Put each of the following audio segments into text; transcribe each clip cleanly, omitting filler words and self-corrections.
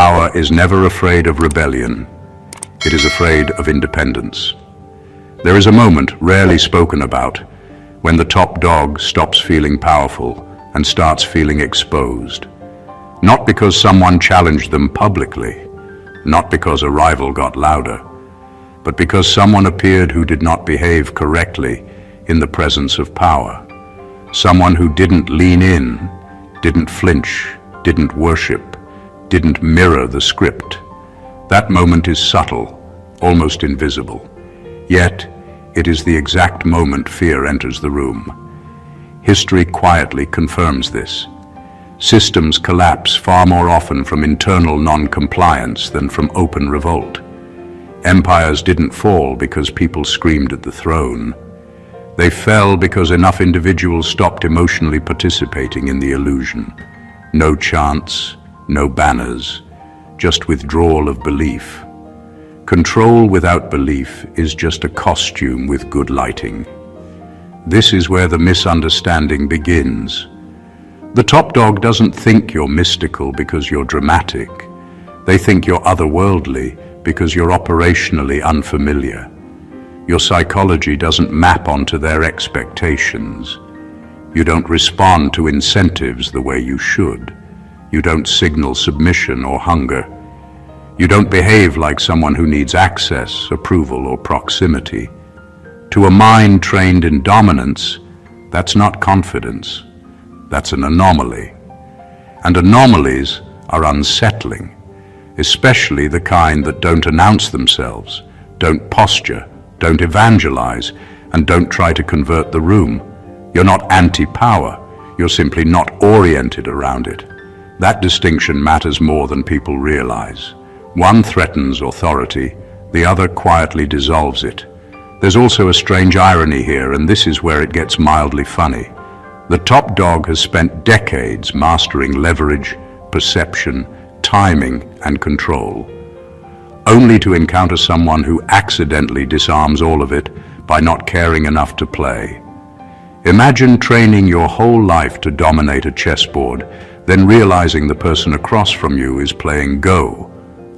Power is never afraid of rebellion. It is afraid of independence. There is a moment, rarely spoken about, when the top dog stops feeling powerful and starts feeling exposed. Not because someone challenged them publicly, not because a rival got louder, but because someone appeared who did not behave correctly in the presence of power. Someone who didn't lean in, didn't flinch, didn't worship, didn't mirror the script. That moment is subtle, almost invisible. Yet, it is the exact moment fear enters the room. History quietly confirms this. Systems collapse far more often from internal non-compliance than from open revolt. Empires didn't fall because people screamed at the throne. They fell because enough individuals stopped emotionally participating in the illusion. No chants, no banners, just withdrawal of belief. Control without belief is just a costume with good lighting. This is where the misunderstanding begins. The top dog doesn't think you're mystical because you're dramatic. They think you're otherworldly because you're operationally unfamiliar. Your psychology doesn't map onto their expectations. You don't respond to incentives the way you should. You don't signal submission or hunger. You don't behave like someone who needs access, approval, or proximity. To a mind trained in dominance, that's not confidence. That's an anomaly. And anomalies are unsettling, especially the kind that don't announce themselves, don't posture, don't evangelize, and don't try to convert the room. You're not anti-power, you're simply not oriented around it. That distinction matters more than people realize. One threatens authority, the other quietly dissolves it. There's also a strange irony here, and this is where it gets mildly funny. The top dog has spent decades mastering leverage, perception, timing, and control, only to encounter someone who accidentally disarms all of it by not caring enough to play. Imagine training your whole life to dominate a chessboard, then realizing the person across from you is playing Go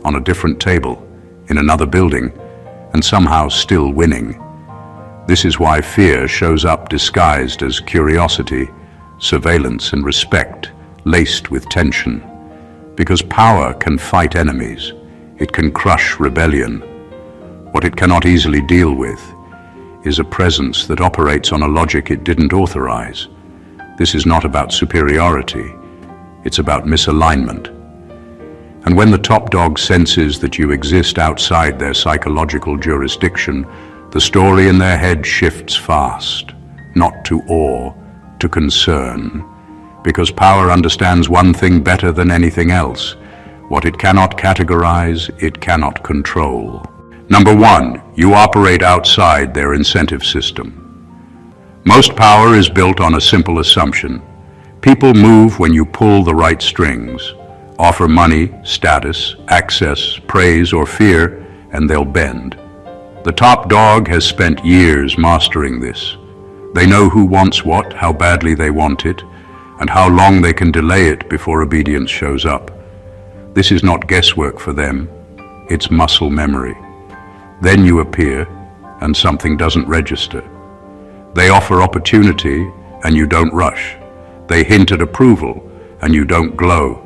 on a different table, in another building, and somehow still winning. This is why fear shows up disguised as curiosity, surveillance, and respect, laced with tension. Because power can fight enemies. It can crush rebellion. What it cannot easily deal with is a presence that operates on a logic it didn't authorize. This is not about superiority. It's about misalignment. And when the top dog senses that you exist outside their psychological jurisdiction, the story in their head shifts fast, not to awe, to concern. Because power understands one thing better than anything else. What it cannot categorize, it cannot control. Number one, you operate outside their incentive system. Most power is built on a simple assumption. People move when you pull the right strings. Offer money, status, access, praise, or fear, and they'll bend. The top dog has spent years mastering this. They know who wants what, how badly they want it, and how long they can delay it before obedience shows up. This is not guesswork for them, it's muscle memory. Then you appear, and something doesn't register. They offer opportunity, and you don't rush. They hint at approval, and you don't glow.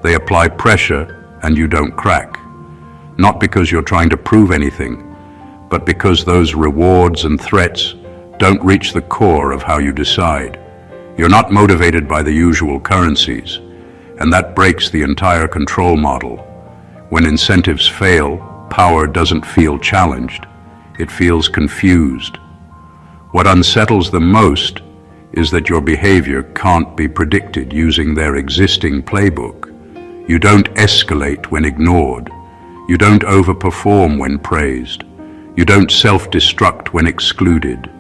They apply pressure, and you don't crack. Not because you're trying to prove anything, but because those rewards and threats don't reach the core of how you decide. You're not motivated by the usual currencies, and that breaks the entire control model. When incentives fail, power doesn't feel challenged. It feels confused. What unsettles them most is that your behavior can't be predicted using their existing playbook. You don't escalate when ignored. You don't overperform when praised. You don't self-destruct when excluded.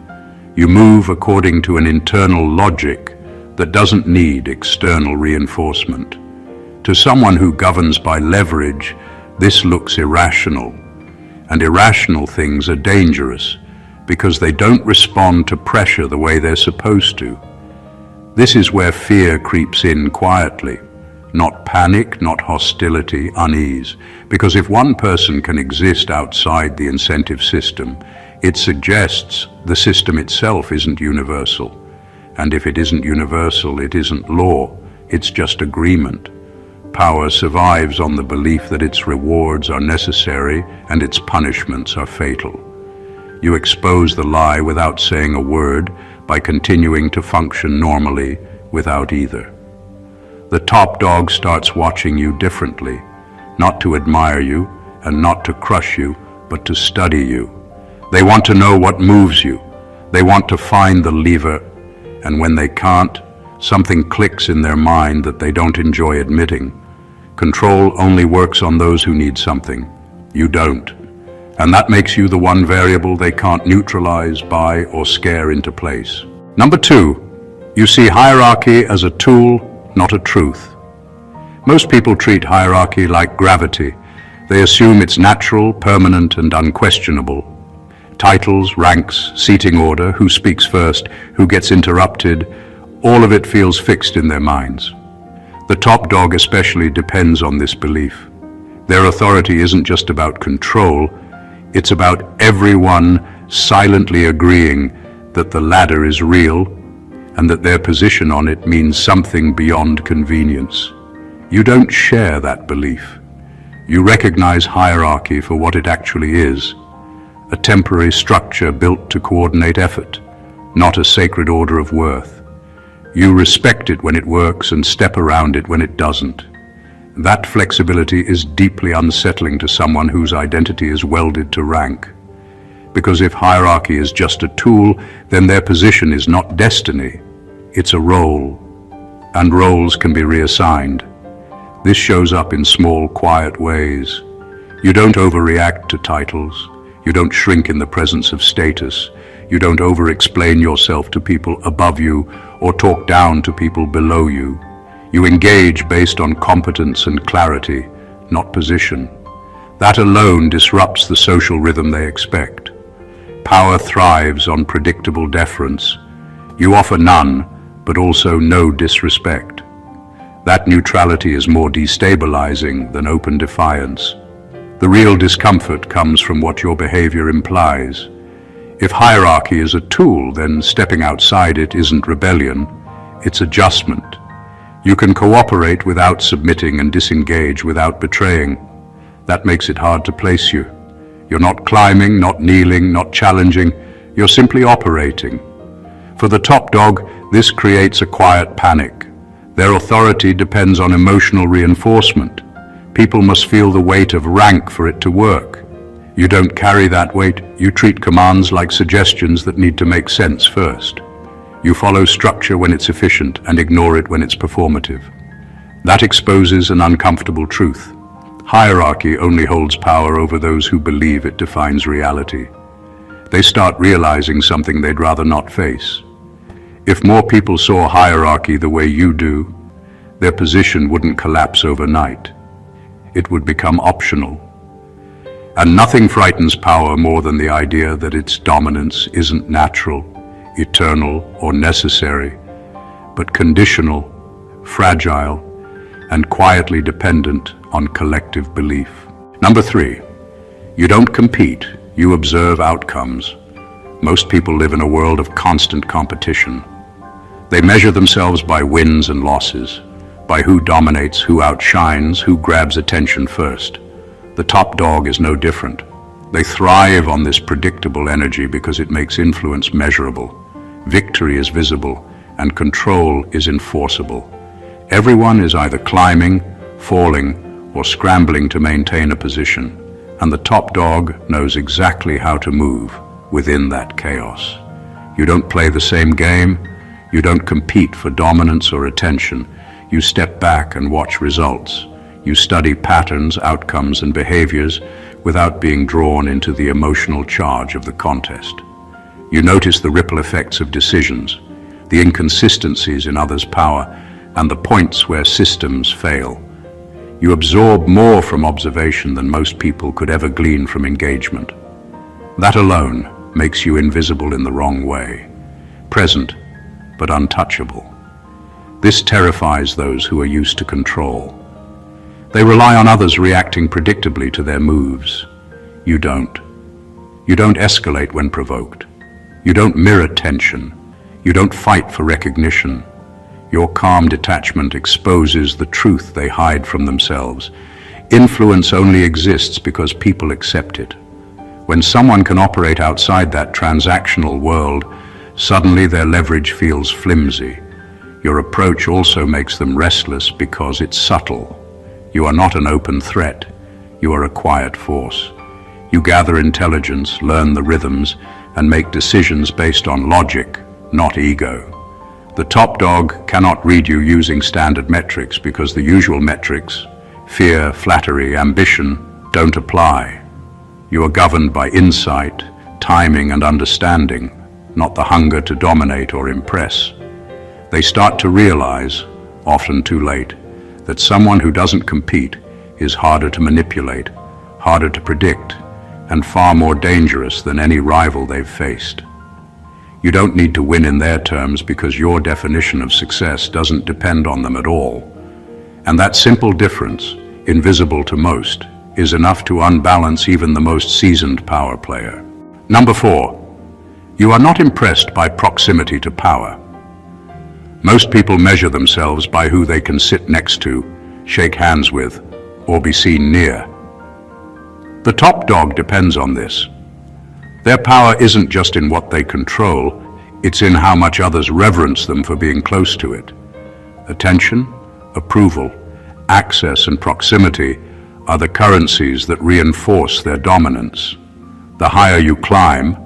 You move according to an internal logic that doesn't need external reinforcement. To someone who governs by leverage, this looks irrational. And irrational things are dangerous because they don't respond to pressure the way they're supposed to. This is where fear creeps in quietly, not panic, not hostility, unease. Because if one person can exist outside the incentive system, it suggests the system itself isn't universal. And if it isn't universal, it isn't law, it's just agreement. Power survives on the belief that its rewards are necessary and its punishments are fatal. You expose the lie without saying a word by continuing to function normally without either. The top dog starts watching you differently, not to admire you and not to crush you, but to study you. They want to know what moves you. They want to find the lever, and when they can't, something clicks in their mind that they don't enjoy admitting. Control only works on those who need something. You don't. And that makes you the one variable they can't neutralize, buy, or scare into place. Number 2, you see hierarchy as a tool, not a truth. Most people treat hierarchy like gravity. They assume it's natural, permanent, and unquestionable. Titles, ranks, seating order, who speaks first, who gets interrupted, all of it feels fixed in their minds. The top dog especially depends on this belief. Their authority isn't just about control, it's about everyone silently agreeing that the ladder is real and that their position on it means something beyond convenience. You don't share that belief. You recognize hierarchy for what it actually is, a temporary structure built to coordinate effort, not a sacred order of worth. You respect it when it works and step around it when it doesn't. That flexibility is deeply unsettling to someone whose identity is welded to rank. Because if hierarchy is just a tool, then their position is not destiny, it's a role, and roles can be reassigned. This shows up in small, quiet ways. You don't overreact to titles. You don't shrink in the presence of status. You don't over-explain yourself to people above you or talk down to people below you. You engage based on competence and clarity, not position. That alone disrupts the social rhythm they expect. Power thrives on predictable deference. You offer none, but also no disrespect. That neutrality is more destabilizing than open defiance. The real discomfort comes from what your behavior implies. If hierarchy is a tool, then stepping outside it isn't rebellion, it's adjustment. You can cooperate without submitting and disengage without betraying. That makes it hard to place you. You're not climbing, not kneeling, not challenging. You're simply operating. For the top dog, this creates a quiet panic. Their authority depends on emotional reinforcement. People must feel the weight of rank for it to work. You don't carry that weight. You treat commands like suggestions that need to make sense first. You follow structure when it's efficient and ignore it when it's performative. That exposes an uncomfortable truth. Hierarchy only holds power over those who believe it defines reality. They start realizing something they'd rather not face. If more people saw hierarchy the way you do, their position wouldn't collapse overnight. It would become optional. And nothing frightens power more than the idea that its dominance isn't natural, eternal, or necessary, but conditional, fragile, and quietly dependent on collective belief. Number 3, you don't compete, you observe outcomes. Most people live in a world of constant competition. They measure themselves by wins and losses, by who dominates, who outshines, who grabs attention first. The top dog is no different. They thrive on this predictable energy because it makes influence measurable. Victory is visible, and control is enforceable. Everyone is either climbing, falling, or scrambling to maintain a position, and the top dog knows exactly how to move within that chaos. You don't play the same game. You don't compete for dominance or attention. You step back and watch results. You study patterns, outcomes, and behaviors without being drawn into the emotional charge of the contest. You notice the ripple effects of decisions, the inconsistencies in others' power, and the points where systems fail. You absorb more from observation than most people could ever glean from engagement. That alone makes you invisible in the wrong way, present but untouchable. This terrifies those who are used to control. They rely on others reacting predictably to their moves. You don't. You don't escalate when provoked. You don't mirror tension. You don't fight for recognition. Your calm detachment exposes the truth they hide from themselves. Influence only exists because people accept it. When someone can operate outside that transactional world, suddenly their leverage feels flimsy. Your approach also makes them restless because it's subtle. You are not an open threat. You are a quiet force. You gather intelligence, learn the rhythms, and make decisions based on logic, not ego. The top dog cannot read you using standard metrics because the usual metrics, fear, flattery, ambition, don't apply. You are governed by insight, timing, and understanding, not the hunger to dominate or impress. They start to realize, often too late, that someone who doesn't compete is harder to manipulate, harder to predict, and far more dangerous than any rival they've faced. You don't need to win in their terms because your definition of success doesn't depend on them at all. And that simple difference, invisible to most, is enough to unbalance even the most seasoned power player. Number 4, you are not impressed by proximity to power. Most people measure themselves by who they can sit next to, shake hands with, or be seen near. The top dog depends on this. Their power isn't just in what they control, it's in how much others reverence them for being close to it. Attention, approval, access, and proximity are the currencies that reinforce their dominance. The higher you climb,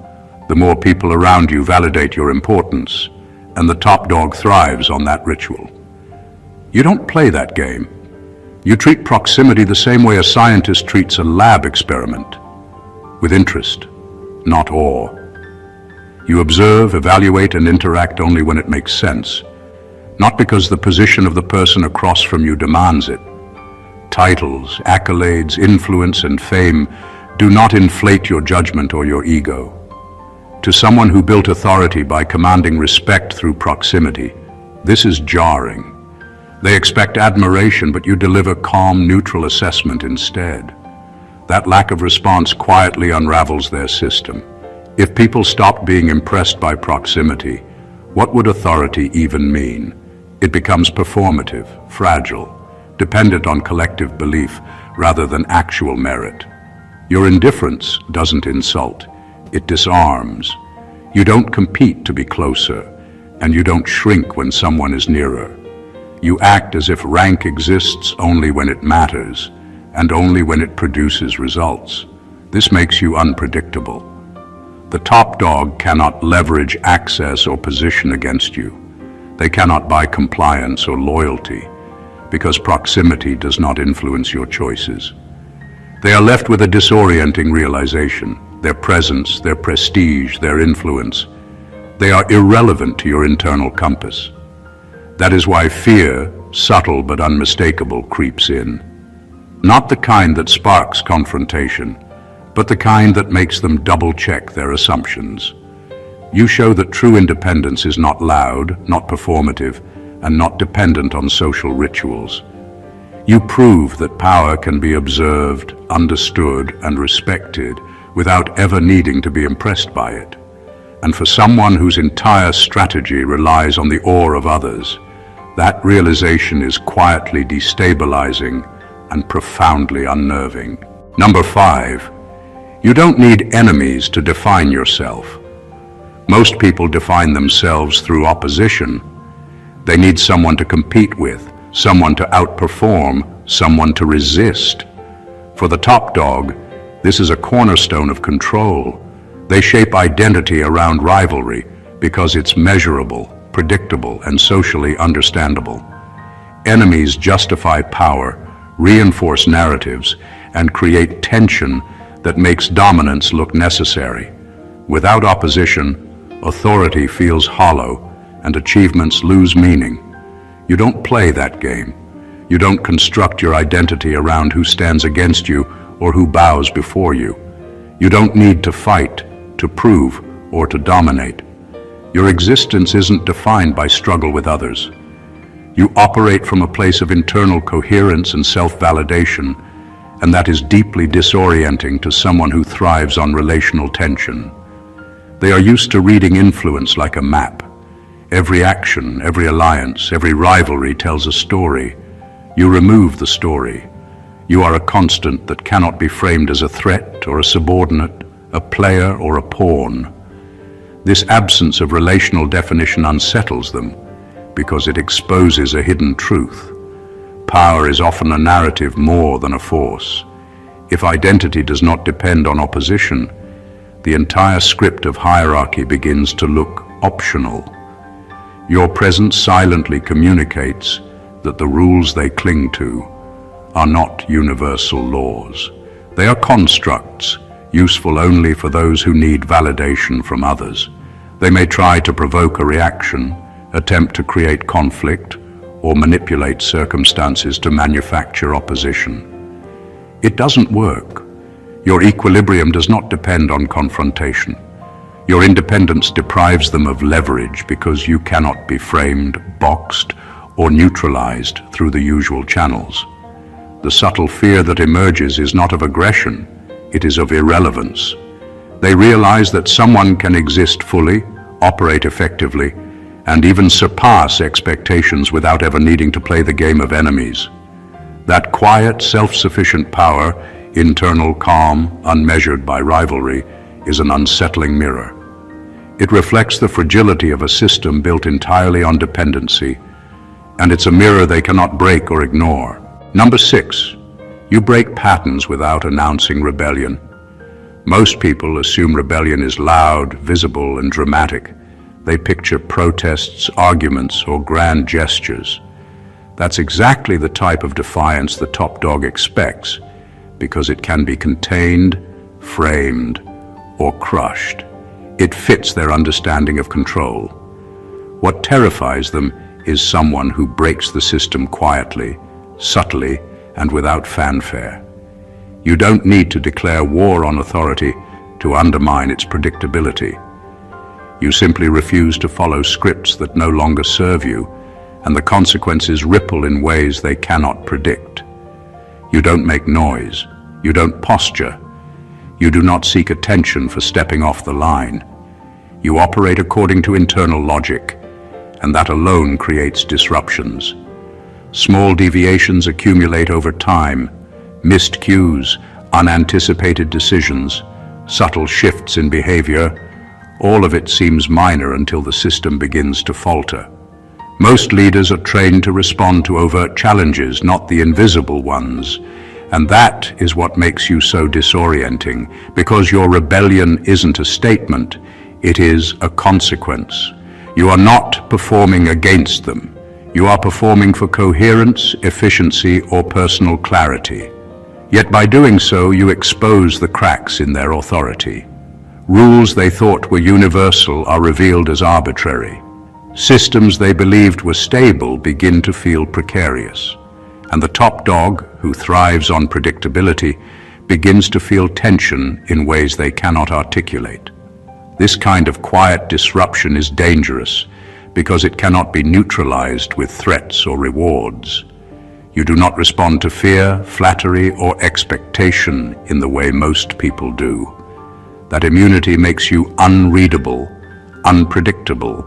the more people around you validate your importance, and the top dog thrives on that ritual. You don't play that game. You treat proximity the same way a scientist treats a lab experiment, with interest, not awe. You observe, evaluate, and interact only when it makes sense, not because the position of the person across from you demands it. Titles, accolades, influence, and fame do not inflate your judgment or your ego. To someone who built authority by commanding respect through proximity, this is jarring. They expect admiration, but you deliver calm, neutral assessment instead. That lack of response quietly unravels their system. If people stopped being impressed by proximity, what would authority even mean? It becomes performative, fragile, dependent on collective belief rather than actual merit. Your indifference doesn't insult, it disarms. You don't compete to be closer, and you don't shrink when someone is nearer. You act as if rank exists only when it matters, and only when it produces results. This makes you unpredictable. The top dog cannot leverage access or position against you. They cannot buy compliance or loyalty, because proximity does not influence your choices. They are left with a disorienting realization. Their presence, their prestige, their influence, they are irrelevant to your internal compass. That is why fear, subtle but unmistakable, creeps in. Not the kind that sparks confrontation, but the kind that makes them double-check their assumptions. You show that true independence is not loud, not performative, and not dependent on social rituals. You prove that power can be observed, understood, and respected without ever needing to be impressed by it. And for someone whose entire strategy relies on the awe of others, that realization is quietly destabilizing and profoundly unnerving. Number 5, you don't need enemies to define yourself. Most people define themselves through opposition. They need someone to compete with, someone to outperform, someone to resist. For the top dog, this is a cornerstone of control. They shape identity around rivalry because it's measurable, predictable, and socially understandable. Enemies justify power, reinforce narratives, and create tension that makes dominance look necessary. Without opposition, authority feels hollow and achievements lose meaning. You don't play that game. You don't construct your identity around who stands against you or who bows before you. You don't need to fight, to prove, or to dominate. Your existence isn't defined by struggle with others. You operate from a place of internal coherence and self-validation, and that is deeply disorienting to someone who thrives on relational tension. They are used to reading influence like a map. Every action, every alliance, every rivalry tells a story. You remove the story. You are a constant that cannot be framed as a threat or a subordinate, a player or a pawn. This absence of relational definition unsettles them because it exposes a hidden truth. Power is often a narrative more than a force. If identity does not depend on opposition, the entire script of hierarchy begins to look optional. Your presence silently communicates that the rules they cling to are not universal laws. They are constructs, useful only for those who need validation from others. They may try to provoke a reaction, attempt to create conflict, or manipulate circumstances to manufacture opposition. It doesn't work. Your equilibrium does not depend on confrontation. Your independence deprives them of leverage because you cannot be framed, boxed, or neutralized through the usual channels. The subtle fear that emerges is not of aggression, it is of irrelevance. They realize that someone can exist fully, operate effectively, and even surpass expectations without ever needing to play the game of enemies. That quiet, self-sufficient power, internal calm, unmeasured by rivalry, is an unsettling mirror. It reflects the fragility of a system built entirely on dependency, and it's a mirror they cannot break or ignore. Number 6, you break patterns without announcing rebellion. Most people assume rebellion is loud, visible, and dramatic. They picture protests, arguments, or grand gestures. That's exactly the type of defiance the top dog expects, because it can be contained, framed, or crushed. It fits their understanding of control. What terrifies them is someone who breaks the system quietly, subtly, and without fanfare. You don't need to declare war on authority to undermine its predictability. You simply refuse to follow scripts that no longer serve you, and the consequences ripple in ways they cannot predict. You don't make noise. You don't posture. You do not seek attention for stepping off the line. You operate according to internal logic, and that alone creates disruptions. Small deviations accumulate over time, missed cues, unanticipated decisions, subtle shifts in behavior. All of it seems minor until the system begins to falter. Most leaders are trained to respond to overt challenges, not the invisible ones. And that is what makes you so disorienting, because your rebellion isn't a statement, it is a consequence. You are not performing against them. You are performing for coherence, efficiency, or personal clarity. Yet by doing so, you expose the cracks in their authority. Rules they thought were universal are revealed as arbitrary. Systems they believed were stable begin to feel precarious. And the top dog, who thrives on predictability, begins to feel tension in ways they cannot articulate. This kind of quiet disruption is dangerous because it cannot be neutralized with threats or rewards. You do not respond to fear, flattery, or expectation in the way most people do. That immunity makes you unreadable, unpredictable,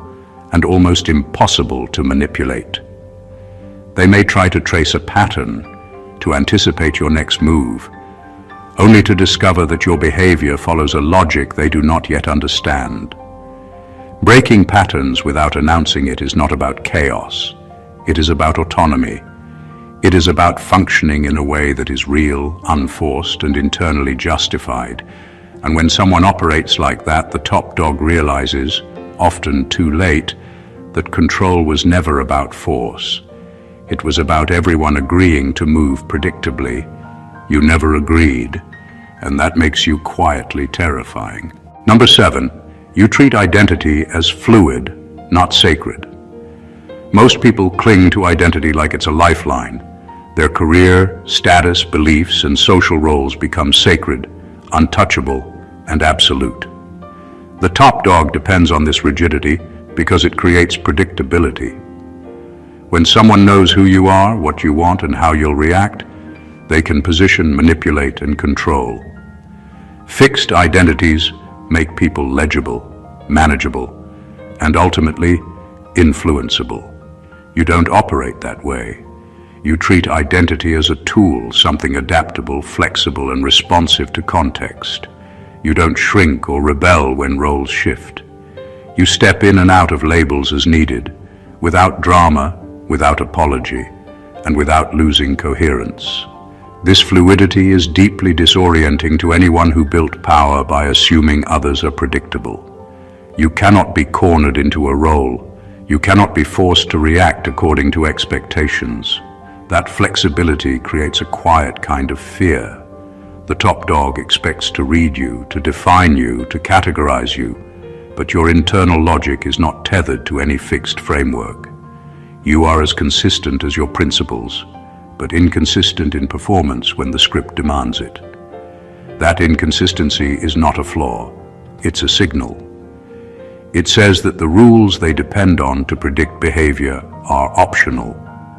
and almost impossible to manipulate. They may try to trace a pattern, to anticipate your next move, only to discover that your behavior follows a logic they do not yet understand. Breaking patterns without announcing it is not about chaos. It is about autonomy. It is about functioning in a way that is real, unforced, and internally justified. And when someone operates like that, the top dog realizes, often too late, that control was never about force. It was about everyone agreeing to move predictably. You never agreed, and that makes you quietly terrifying. Number 7, you treat identity as fluid, not sacred. Most people cling to identity like it's a lifeline. Their career, status, beliefs, and social roles become sacred, untouchable, and absolute. The top dog depends on this rigidity because it creates predictability. When someone knows who you are, what you want, and how you'll react, they can position, manipulate, and control. Fixed identities make people legible, manageable, and ultimately influenceable. You don't operate that way. You treat identity as a tool, something adaptable, flexible, and responsive to context. You don't shrink or rebel when roles shift. You step in and out of labels as needed, without drama, without apology, and without losing coherence. This fluidity is deeply disorienting to anyone who built power by assuming others are predictable. You cannot be cornered into a role. You cannot be forced to react according to expectations. That flexibility creates a quiet kind of fear. The top dog expects to read you, to define you, to categorize you, but your internal logic is not tethered to any fixed framework. You are as consistent as your principles, but inconsistent in performance when the script demands it. That inconsistency is not a flaw, it's a signal. It says that the rules they depend on to predict behavior are optional,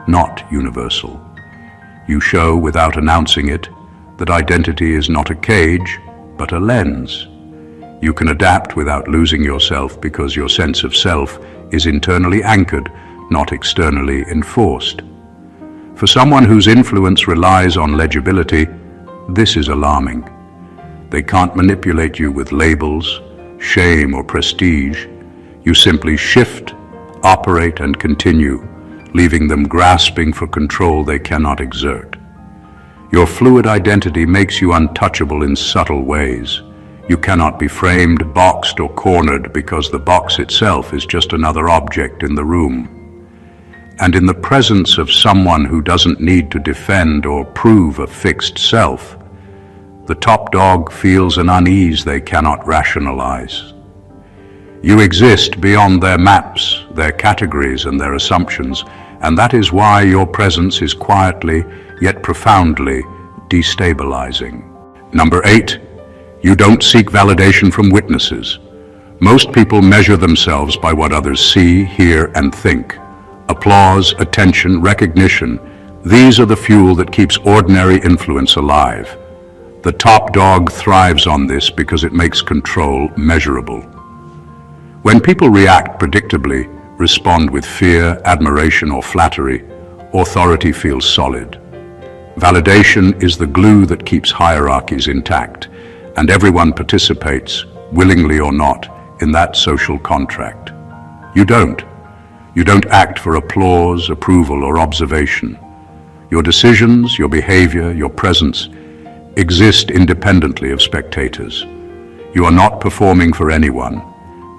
not universal. You show, without announcing it, that identity is not a cage, but a lens. You can adapt without losing yourself because your sense of self is internally anchored, not externally enforced. For someone whose influence relies on legibility, this is alarming. They can't manipulate you with labels, shame, or prestige. You simply shift, operate, and continue, leaving them grasping for control they cannot exert. Your fluid identity makes you untouchable in subtle ways. You cannot be framed, boxed, or cornered because the box itself is just another object in the room. And in the presence of someone who doesn't need to defend or prove a fixed self, the top dog feels an unease they cannot rationalize. You exist beyond their maps, their categories, and their assumptions, and that is why your presence is quietly, yet profoundly, destabilizing. Number 8, you don't seek validation from witnesses. Most people measure themselves by what others see, hear, and think. Applause, attention, recognition, these are the fuel that keeps ordinary influence alive. The top dog thrives on this because it makes control measurable. When people react predictably, respond with fear, admiration, or flattery, authority feels solid. Validation is the glue that keeps hierarchies intact, and everyone participates, willingly or not, in that social contract. You don't. You don't act for applause, approval, or observation. Your decisions, your behavior, your presence exist independently of spectators. You are not performing for anyone,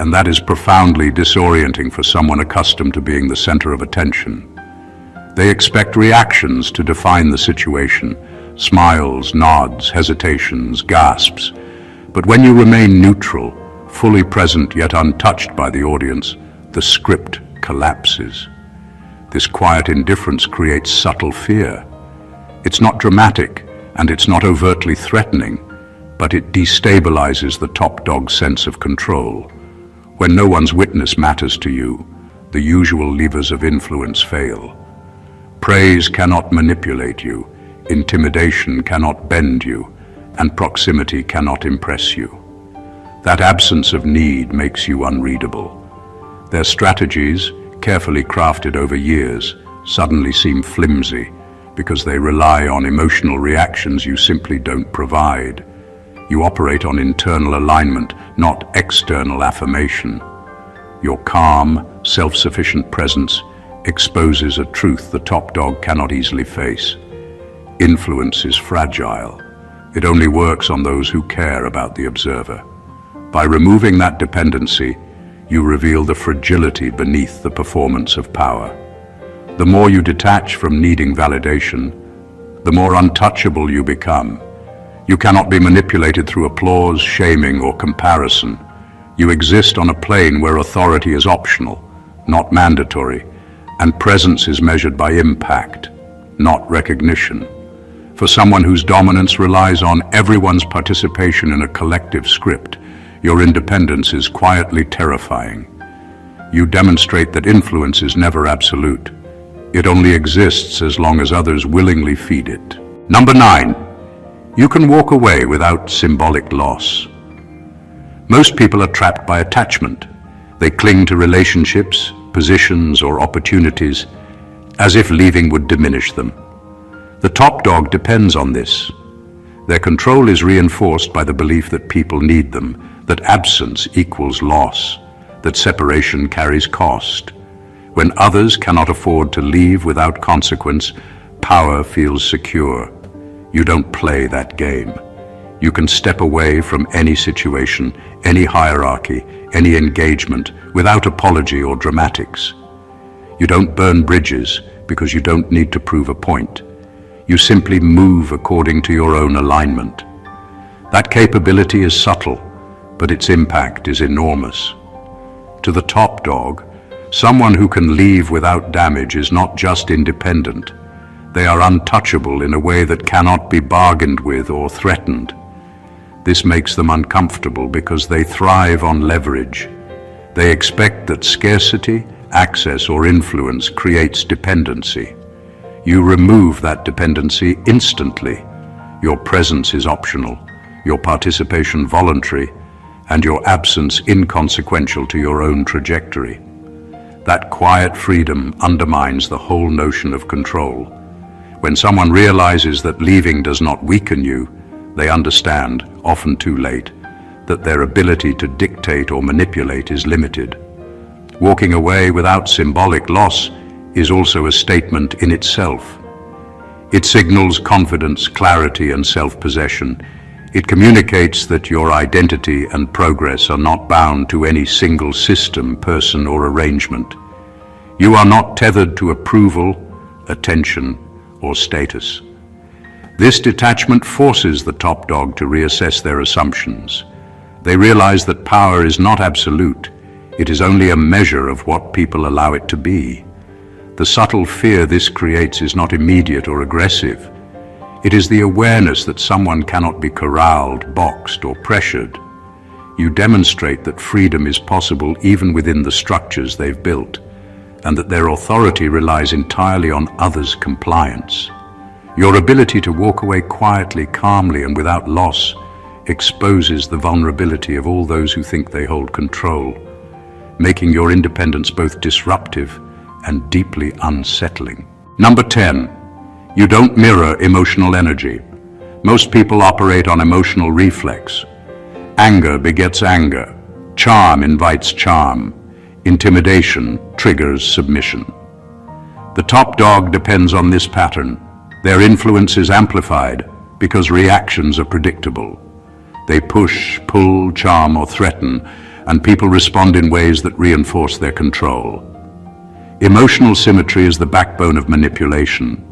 and that is profoundly disorienting for someone accustomed to being the center of attention. They expect reactions to define the situation, smiles, nods, hesitations, gasps. But when you remain neutral, fully present yet untouched by the audience, the script collapses. This quiet indifference creates subtle fear. It's not dramatic, and it's not overtly threatening, but it destabilizes the top dog's sense of control. When no one's witness matters to you, the usual levers of influence fail. Praise cannot manipulate you, intimidation cannot bend you, and proximity cannot impress you. That absence of need makes you unreadable. Their strategies, carefully crafted over years, suddenly seem flimsy because they rely on emotional reactions you simply don't provide. You operate on internal alignment, not external affirmation. Your calm, self-sufficient presence exposes a truth the top dog cannot easily face. Influence is fragile. It only works on those who care about the observer. By removing that dependency, you reveal the fragility beneath the performance of power. The more you detach from needing validation, the more untouchable you become. You cannot be manipulated through applause, shaming, or comparison. You exist on a plane where authority is optional, not mandatory, and presence is measured by impact, not recognition. For someone whose dominance relies on everyone's participation in a collective script, your independence is quietly terrifying. You demonstrate that influence is never absolute. It only exists as long as others willingly feed it. Number 9. You can walk away without symbolic loss. Most people are trapped by attachment. They cling to relationships, positions, or opportunities as if leaving would diminish them. The top dog depends on this. Their control is reinforced by the belief that people need them, that absence equals loss, that separation carries cost. When others cannot afford to leave without consequence, power feels secure. You don't play that game. You can step away from any situation, any hierarchy, any engagement, without apology or dramatics. You don't burn bridges because you don't need to prove a point. You simply move according to your own alignment. That capability is subtle, but its impact is enormous. To the top dog, someone who can leave without damage is not just independent. They are untouchable in a way that cannot be bargained with or threatened. This makes them uncomfortable because they thrive on leverage. They expect that scarcity, access, or influence creates dependency. You remove that dependency instantly. Your presence is optional, your participation voluntary, and your absence inconsequential to your own trajectory. That quiet freedom undermines the whole notion of control. When someone realizes that leaving does not weaken you, they understand, often too late, that their ability to dictate or manipulate is limited. Walking away without symbolic loss is also a statement in itself. It signals confidence, clarity, and self-possession. It communicates that your identity and progress are not bound to any single system, person, or arrangement. You are not tethered to approval, attention, or status. This detachment forces the top dog to reassess their assumptions. They realize that power is not absolute. It is only a measure of what people allow it to be. The subtle fear this creates is not immediate or aggressive. It is the awareness that someone cannot be corralled, boxed, or pressured. You demonstrate that freedom is possible even within the structures they've built, and that their authority relies entirely on others' compliance. Your ability to walk away quietly, calmly, and without loss exposes the vulnerability of all those who think they hold control, making your independence both disruptive and deeply unsettling. Number 10. You don't mirror emotional energy. Most people operate on emotional reflex. Anger begets anger. Charm invites charm. Intimidation triggers submission. The top dog depends on this pattern. Their influence is amplified because reactions are predictable. They push, pull, charm, or threaten, and people respond in ways that reinforce their control. Emotional symmetry is the backbone of manipulation,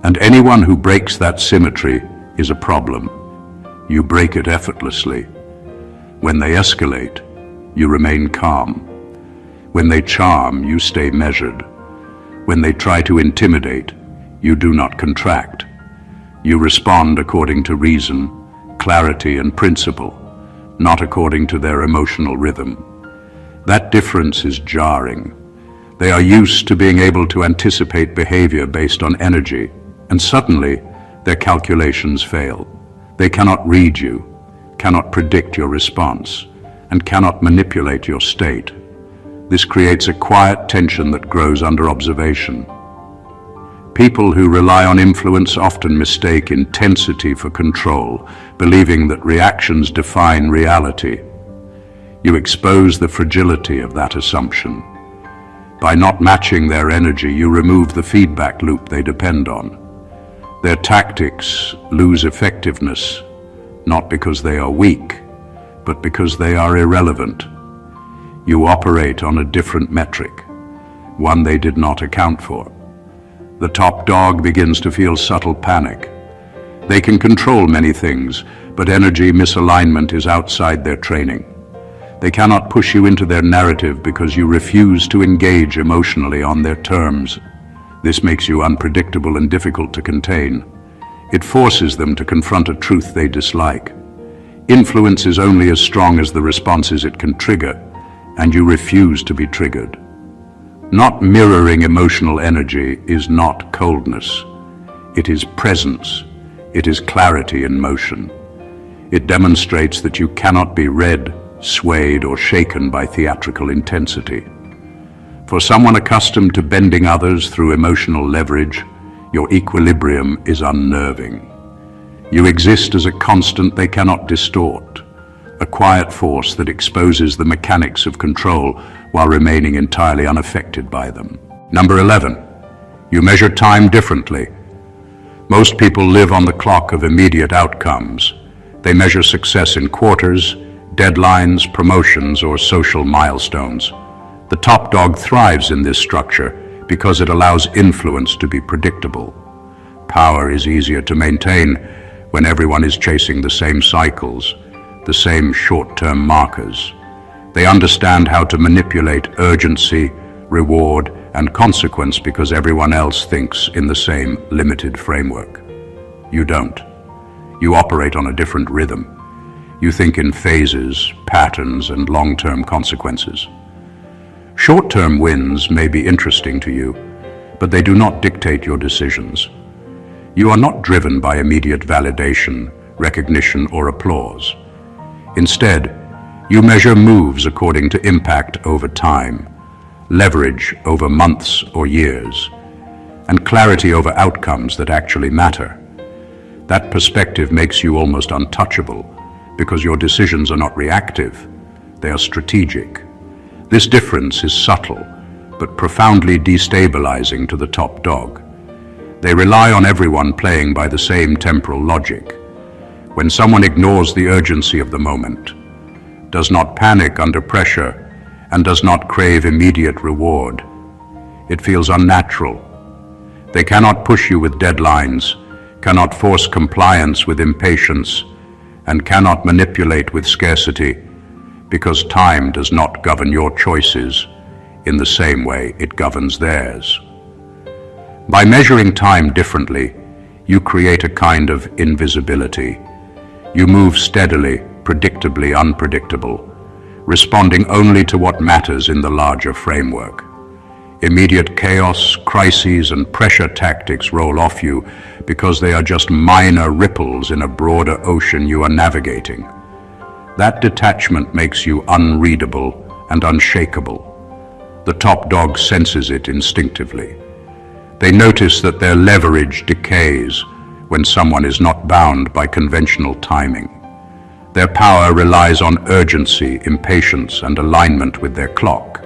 and anyone who breaks that symmetry is a problem. You break it effortlessly. When they escalate, you remain calm. When they charm, you stay measured. When they try to intimidate, you do not contract. You respond according to reason, clarity, and principle, not according to their emotional rhythm. That difference is jarring. They are used to being able to anticipate behavior based on energy, and suddenly their calculations fail. They cannot read you, cannot predict your response, and cannot manipulate your state. This creates a quiet tension that grows under observation. People who rely on influence often mistake intensity for control, believing that reactions define reality. You expose the fragility of that assumption. By not matching their energy, you remove the feedback loop they depend on. Their tactics lose effectiveness, not because they are weak, but because they are irrelevant. You operate on a different metric, one they did not account for. The top dog begins to feel subtle panic. They can control many things, but energy misalignment is outside their training. They cannot push you into their narrative because you refuse to engage emotionally on their terms. This makes you unpredictable and difficult to contain. It forces them to confront a truth they dislike. Influence is only as strong as the responses it can trigger, and you refuse to be triggered. Not mirroring emotional energy is not coldness. It is presence. It is clarity in motion. It demonstrates that you cannot be read, swayed, or shaken by theatrical intensity. For someone accustomed to bending others through emotional leverage, your equilibrium is unnerving. You exist as a constant they cannot distort, a quiet force that exposes the mechanics of control while remaining entirely unaffected by them. Number 11. You measure time differently. Most people live on the clock of immediate outcomes. They measure success in quarters, deadlines, promotions, or social milestones. The top dog thrives in this structure because it allows influence to be predictable. Power is easier to maintain when everyone is chasing the same cycles, the same short-term markers. They understand how to manipulate urgency, reward, and consequence because everyone else thinks in the same limited framework. You don't. You operate on a different rhythm. You think in phases, patterns, and long-term consequences. Short-term wins may be interesting to you, but they do not dictate your decisions. You are not driven by immediate validation, recognition, or applause. Instead, you measure moves according to impact over time, leverage over months or years, and clarity over outcomes that actually matter. That perspective makes you almost untouchable because your decisions are not reactive, they are strategic. This difference is subtle, but profoundly destabilizing to the top dog. They rely on everyone playing by the same temporal logic. When someone ignores the urgency of the moment, does not panic under pressure, and does not crave immediate reward, it feels unnatural. They cannot push you with deadlines, cannot force compliance with impatience, and cannot manipulate with scarcity, because time does not govern your choices in the same way it governs theirs. By measuring time differently, you create a kind of invisibility. You move steadily, predictably unpredictable, responding only to what matters in the larger framework. Immediate chaos, crises, and pressure tactics roll off you because they are just minor ripples in a broader ocean you are navigating. That detachment makes you unreadable and unshakable. The top dog senses it instinctively. They notice that their leverage decays when someone is not bound by conventional timing. Their power relies on urgency, impatience, and alignment with their clock,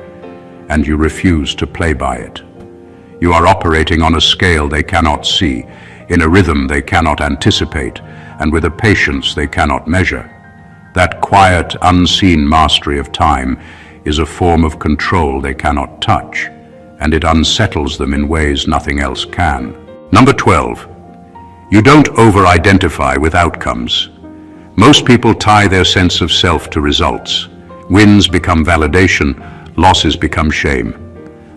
and you refuse to play by it. You are operating on a scale they cannot see, in a rhythm they cannot anticipate, and with a patience they cannot measure. That quiet, unseen mastery of time is a form of control they cannot touch, and it unsettles them in ways nothing else can. Number 12. You don't over-identify with outcomes. Most people tie their sense of self to results. Wins become validation, losses become shame.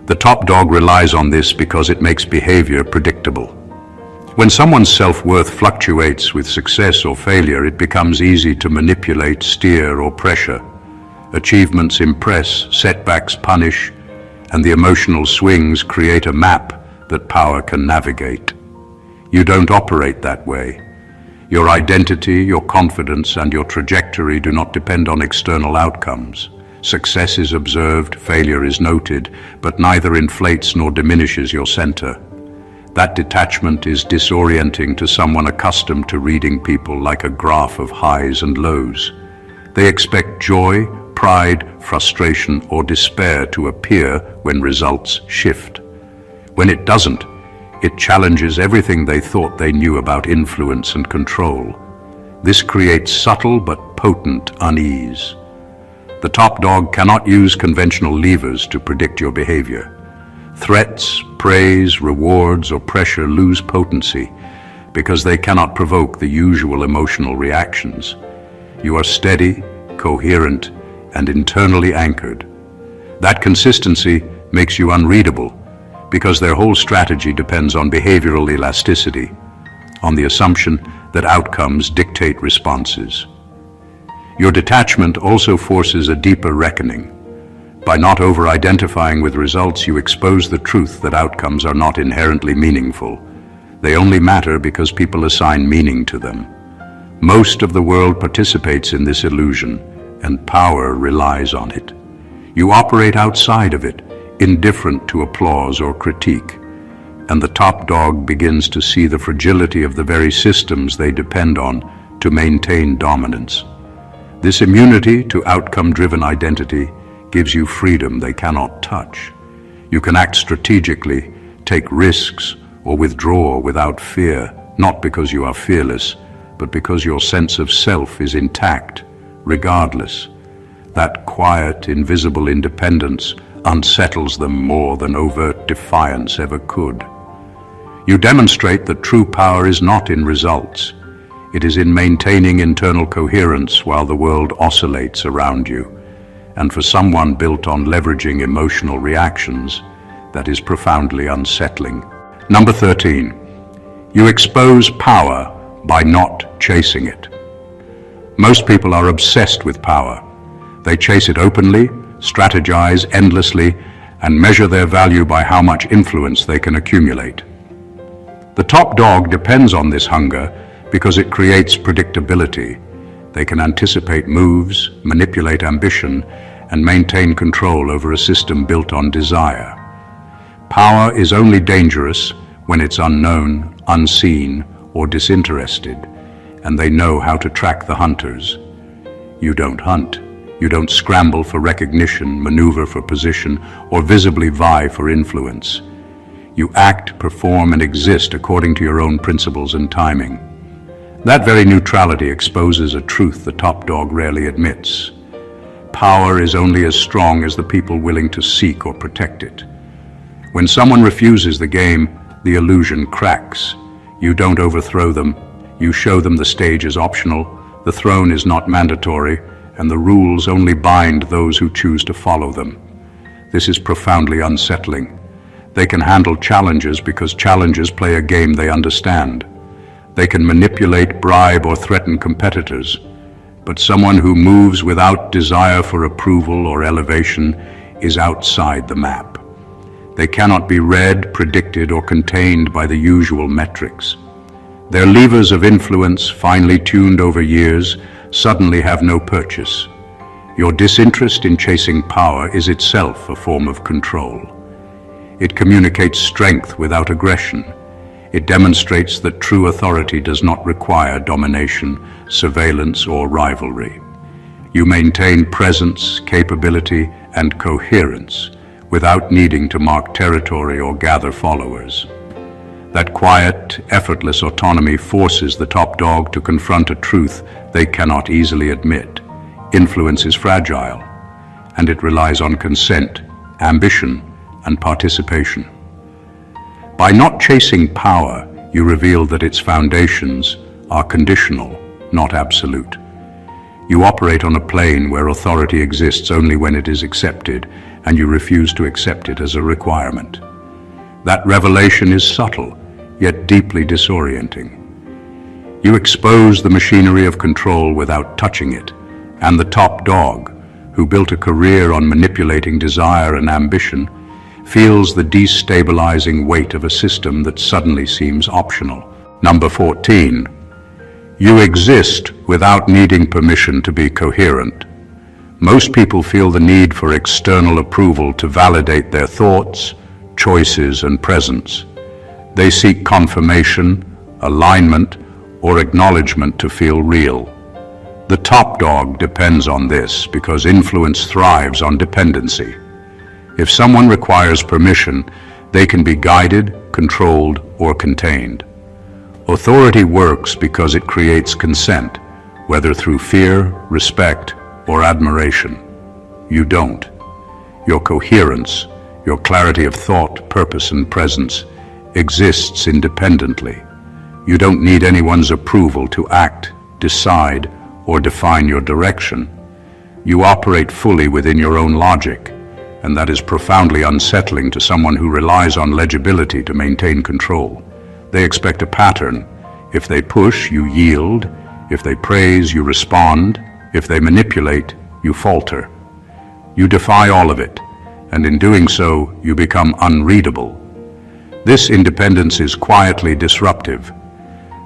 The top dog relies on this because it makes behavior predictable. When someone's self-worth fluctuates with success or failure, it becomes easy to manipulate, steer, or pressure. Achievements impress, setbacks punish, and the emotional swings create a map that power can navigate. You don't operate that way. Your identity, your confidence, and your trajectory do not depend on external outcomes. Success is observed, failure is noted, but neither inflates nor diminishes your center. That detachment is disorienting to someone accustomed to reading people like a graph of highs and lows. They expect joy, pride, frustration, or despair to appear when results shift. When it doesn't, it challenges everything they thought they knew about influence and control. This creates subtle but potent unease. The top dog cannot use conventional levers to predict your behavior. Threats, praise, rewards, or pressure lose potency because they cannot provoke the usual emotional reactions. You are steady, coherent, and internally anchored. That consistency makes you unreadable because their whole strategy depends on behavioral elasticity, on the assumption that outcomes dictate responses. Your detachment also forces a deeper reckoning. By not over-identifying with results, you expose the truth that outcomes are not inherently meaningful. They only matter because people assign meaning to them. Most of the world participates in this illusion, and power relies on it. You operate outside of it, indifferent to applause or critique, and the top dog begins to see the fragility of the very systems they depend on to maintain dominance. This immunity to outcome-driven identity gives you freedom they cannot touch. You can act strategically, take risks, or withdraw without fear, not because you are fearless, but because your sense of self is intact, regardless. That quiet, invisible independence unsettles them more than overt defiance ever could. You demonstrate that true power is not in results. It is in maintaining internal coherence while the world oscillates around you. And for someone built on leveraging emotional reactions, that is profoundly unsettling. Number 13, you expose power by not chasing it. Most people are obsessed with power. They chase it openly, strategize endlessly, and measure their value by how much influence they can accumulate. The top dog depends on this hunger because it creates predictability. They can anticipate moves, manipulate ambition, and maintain control over a system built on desire. Power is only dangerous when it's unknown, unseen, or disinterested, and they know how to track the hunters. You don't hunt. You don't scramble for recognition, maneuver for position, or visibly vie for influence. You act, perform, and exist according to your own principles and timing. That very neutrality exposes a truth the top dog rarely admits. Power is only as strong as the people willing to seek or protect it. When someone refuses the game, the illusion cracks. You don't overthrow them. You show them the stage is optional, the throne is not mandatory, and the rules only bind those who choose to follow them. This is profoundly unsettling. They can handle challenges because challenges play a game they understand. They can manipulate, bribe, or threaten competitors. But someone who moves without desire for approval or elevation is outside the map. They cannot be read, predicted, or contained by the usual metrics. Their levers of influence, finely tuned over years, suddenly have no purchase. Your disinterest in chasing power is itself a form of control. It communicates strength without aggression. It demonstrates that true authority does not require domination, surveillance, or rivalry. You maintain presence, capability, and coherence without needing to mark territory or gather followers. That quiet, effortless autonomy forces the top dog to confront a truth they cannot easily admit. Influence is fragile, and it relies on consent, ambition, and participation. By not chasing power, you reveal that its foundations are conditional, not absolute. You operate on a plane where authority exists only when it is accepted, and you refuse to accept it as a requirement. That revelation is subtle, yet deeply disorienting. You expose the machinery of control without touching it, and the top dog, who built a career on manipulating desire and ambition, feels the destabilizing weight of a system that suddenly seems optional. Number 14. You exist without needing permission to be coherent. Most people feel the need for external approval to validate their thoughts, choices, and presence. They seek confirmation, alignment, or acknowledgement to feel real. The top dog depends on this because influence thrives on dependency. If someone requires permission, they can be guided, controlled, or contained. Authority works because it creates consent, whether through fear, respect, or admiration. You don't. Your coherence, your clarity of thought, purpose, and presence exists independently. You don't need anyone's approval to act, decide, or define your direction. You operate fully within your own logic, and that is profoundly unsettling to someone who relies on legibility to maintain control. They expect a pattern. If they push, you yield. If they praise, you respond. If they manipulate, you falter. You defy all of it, and in doing so, you become unreadable. This independence is quietly disruptive.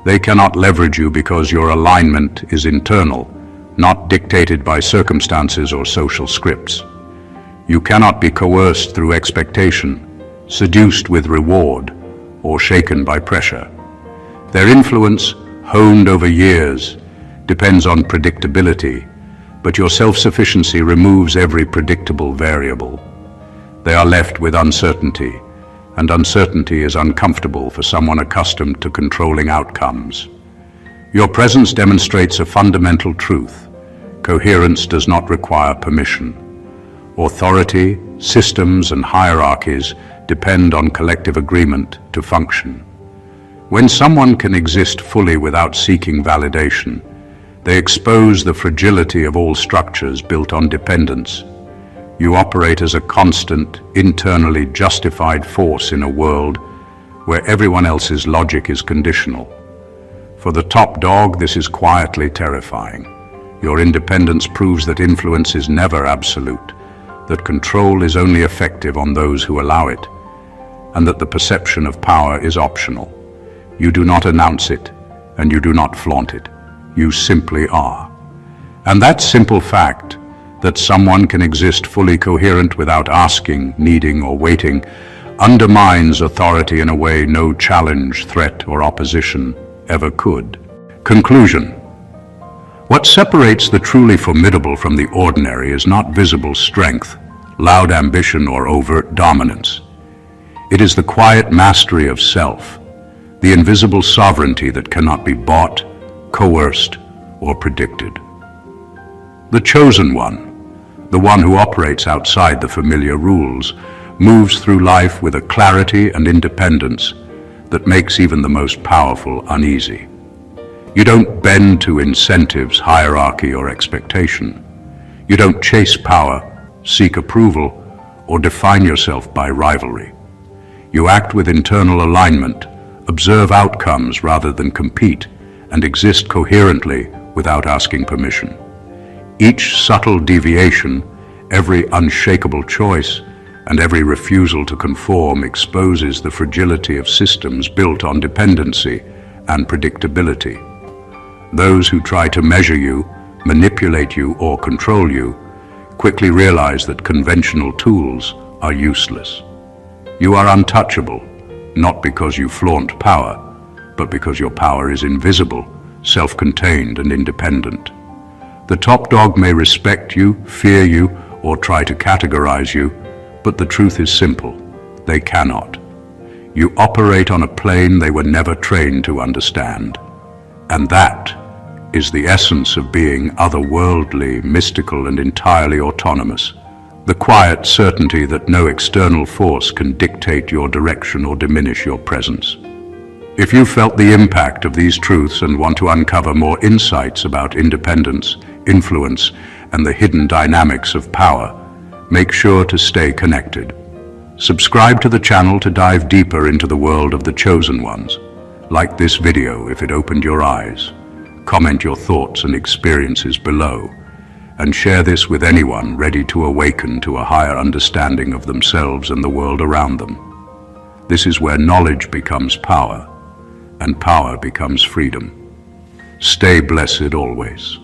They cannot leverage you because your alignment is internal, not dictated by circumstances or social scripts. You cannot be coerced through expectation, seduced with reward, or shaken by pressure. Their influence, honed over years, depends on predictability, but your self-sufficiency removes every predictable variable. They are left with uncertainty, and uncertainty is uncomfortable for someone accustomed to controlling outcomes. Your presence demonstrates a fundamental truth. Coherence does not require permission. Authority, systems, and hierarchies depend on collective agreement to function. When someone can exist fully without seeking validation, they expose the fragility of all structures built on dependence. You operate as a constant, internally justified force in a world where everyone else's logic is conditional. For the top dog, this is quietly terrifying. Your independence proves that influence is never absolute, that control is only effective on those who allow it, and that the perception of power is optional. You do not announce it, and you do not flaunt it. You simply are. And that simple fact, that someone can exist fully coherent without asking, needing, or waiting, undermines authority in a way no challenge, threat, or opposition ever could. Conclusion. What separates the truly formidable from the ordinary is not visible strength, loud ambition, or overt dominance. It is the quiet mastery of self, the invisible sovereignty that cannot be bought, coerced, or predicted. The chosen one, the one who operates outside the familiar rules, moves through life with a clarity and independence that makes even the most powerful uneasy. You don't bend to incentives, hierarchy, or expectation. You don't chase power, seek approval, or define yourself by rivalry. You act with internal alignment, observe outcomes rather than compete, and exist coherently without asking permission. Each subtle deviation, every unshakable choice, and every refusal to conform exposes the fragility of systems built on dependency and predictability. Those who try to measure you, manipulate you, or control you quickly realize that conventional tools are useless. You are untouchable, not because you flaunt power, but because your power is invisible, self-contained, and independent. The top dog may respect you, fear you, or try to categorize you, but the truth is simple. They cannot. You operate on a plane they were never trained to understand. And that is the essence of being otherworldly, mystical, and entirely autonomous. The quiet certainty that no external force can dictate your direction or diminish your presence. If you felt the impact of these truths and want to uncover more insights about independence, influence, and the hidden dynamics of power, make sure to stay connected. Subscribe to the channel to dive deeper into the world of the chosen ones. Like this video if it opened your eyes. Comment your thoughts and experiences below, and share this with anyone ready to awaken to a higher understanding of themselves and the world around them. This is where knowledge becomes power, and power becomes freedom. Stay blessed always.